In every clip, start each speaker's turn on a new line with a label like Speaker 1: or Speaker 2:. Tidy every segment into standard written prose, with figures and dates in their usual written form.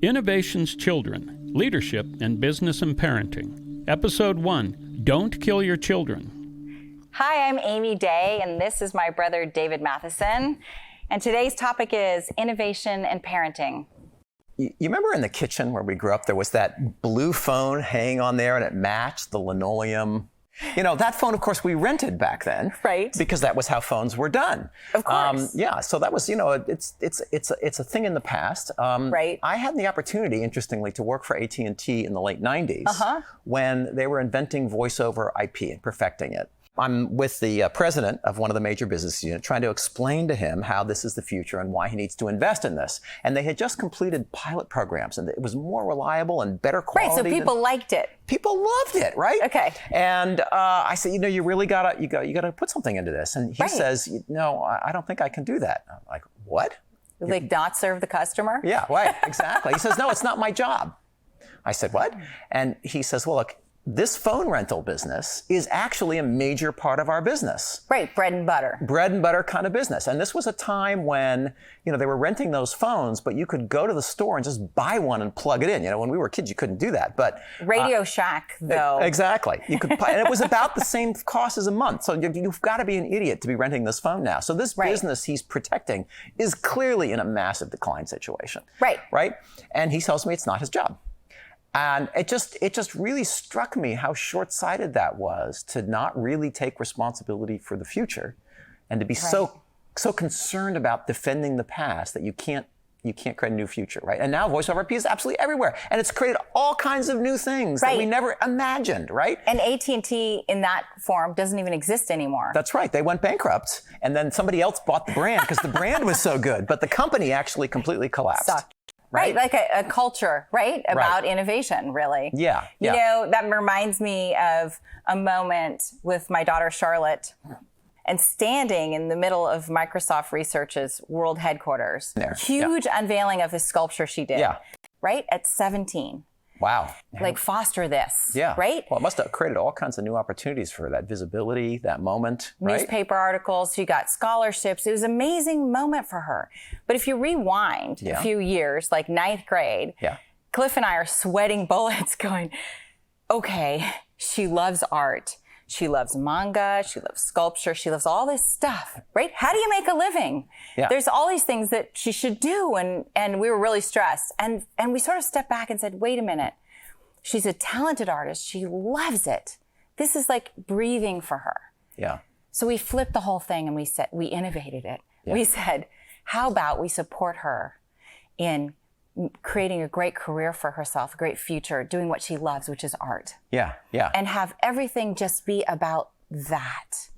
Speaker 1: Innovation's Children, Leadership and Business and Parenting. Episode 1, Don't Kill Your Children.
Speaker 2: Hi, I'm Amy Day, and this is my brother, David Matheson. And today's topic is innovation and parenting.
Speaker 3: You remember in the kitchen where we grew up, there was that blue phone hanging on there and it matched the linoleum? You know, that phone, of course, we rented back then.
Speaker 2: Right.
Speaker 3: Because that was how phones were done.
Speaker 2: Of course.
Speaker 3: Yeah, so that was, you know, it's a thing in the past.
Speaker 2: Right.
Speaker 3: I had the opportunity, interestingly, to work for AT&T in the late 90s when they were inventing voice over IP and perfecting it. I'm with the president of one of the major business units trying to explain to him how this is the future and why he needs to invest in this. And they had just completed pilot programs and it was more reliable and better quality.
Speaker 2: Right, so people liked it.
Speaker 3: People loved it, right?
Speaker 2: Okay.
Speaker 3: And I said, you know, you really gotta put something into this. And he says, no, I don't think I can do that. I'm like, what?
Speaker 2: Like not serve the customer?
Speaker 3: Yeah, right, exactly. He says, no, it's not my job. I said, what? And he says, well, look, this phone rental business is actually a major part of our business.
Speaker 2: Right, bread and butter.
Speaker 3: Bread and butter kind of business. And this was a time when, you know, they were renting those phones, but you could go to the store and just buy one and plug it in. You know, when we were kids, you couldn't do that. But
Speaker 2: Radio Shack, though.
Speaker 3: Exactly. You could, and it was about the same cost as a month. So you've got to be an idiot to be renting this phone now. So this business he's protecting is clearly in a massive decline situation.
Speaker 2: Right.
Speaker 3: Right? And he tells me it's not his job. And it just really struck me how short-sighted that was to not really take responsibility for the future and to be so concerned about defending the past that you can't create a new future, right? And now voice over IP is absolutely everywhere. And it's created all kinds of new things that we never imagined, right?
Speaker 2: And AT&T in that form doesn't even exist anymore.
Speaker 3: That's right. They went bankrupt and then somebody else bought the brand because the brand was so good, but the company actually completely collapsed.
Speaker 2: Sucked. Right, like a culture, right, about innovation, really.
Speaker 3: Yeah.
Speaker 2: You know, that reminds me of a moment with my daughter Charlotte and standing in the middle of Microsoft Research's world headquarters. Huge unveiling of the sculpture she did, right, at 17.
Speaker 3: Wow.
Speaker 2: Like foster this,
Speaker 3: right?
Speaker 2: Right?
Speaker 3: Well, it must have created all kinds of new opportunities for that visibility, that moment, right?
Speaker 2: Newspaper articles, she got scholarships. It was an amazing moment for her. But if you rewind a few years, like 9th grade, Cliff and I are sweating bullets going, okay, she loves art. She loves manga, she loves sculpture, she loves all this stuff, right? How do you make a living? There's all these things that she should do, and we were really stressed. And we sort of stepped back and said, wait a minute, she's a talented artist, she loves it. This is like breathing for her. So we flipped the whole thing and we innovated it. We said, how about we support her in creating a great career for herself, a great future, doing what she loves, which is art. And have everything just be about that.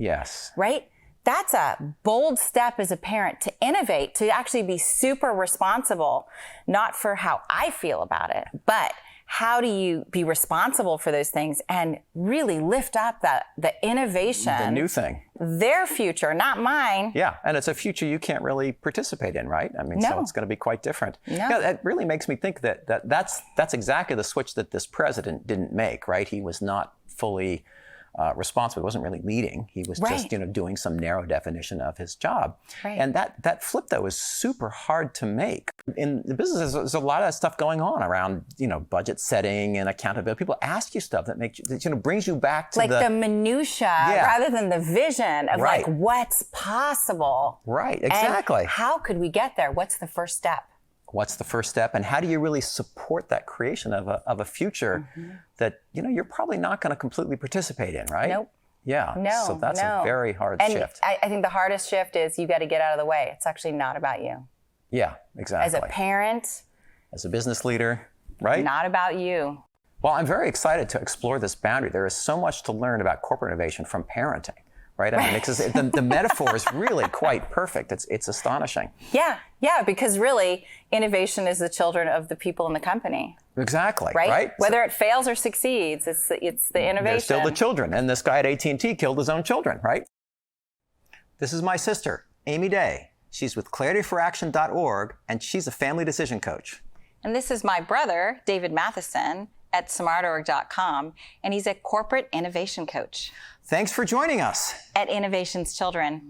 Speaker 2: Right? That's a bold step as a parent to innovate, to actually be super responsible, not for how I feel about it, but how do you be responsible for those things and really lift up the innovation.
Speaker 3: The new thing.
Speaker 2: Their future, not mine.
Speaker 3: Yeah, and it's a future you can't really participate in, right? I mean, so it's going to be quite different. Yeah, that really makes me think that's exactly the switch that this president didn't make, right? He was not fully responsible. He wasn't really leading. He was just, you know, doing some narrow definition of his job. And that flip, though, is super hard to make. In the business, there's a lot of that stuff going on around, you know, budget setting and accountability. People ask you stuff that makes you, that, you know, brings you back to
Speaker 2: like the minutia rather than the vision of like what's possible.
Speaker 3: Right, exactly.
Speaker 2: And how could we get there? What's the first step?
Speaker 3: What's the first step, and how do you really support that creation of a future that, you know, you're probably not going to completely participate in, right?
Speaker 2: Nope.
Speaker 3: Yeah. So that's a very hard shift.
Speaker 2: I think the hardest shift is you got to get out of the way. It's actually not about you.
Speaker 3: Yeah, exactly.
Speaker 2: As a parent.
Speaker 3: As a business leader, right?
Speaker 2: Not about you.
Speaker 3: Well, I'm very excited to explore this boundary. There is so much to learn about corporate innovation from parenting. Right? I mean, the metaphor is really quite perfect. It's astonishing.
Speaker 2: Yeah, because really, innovation is the children of the people in the company.
Speaker 3: Exactly. Right?
Speaker 2: Whether it fails or succeeds, it's the innovation.
Speaker 3: They're still the children. And this guy at AT&T killed his own children, right? This is my sister, Amy Day. She's with clarityforaction.org, and she's a family decision coach.
Speaker 2: And this is my brother, David Matheson, at SmartOrg.com, and he's a corporate innovation coach.
Speaker 3: Thanks for joining us
Speaker 2: at Innovation's Children.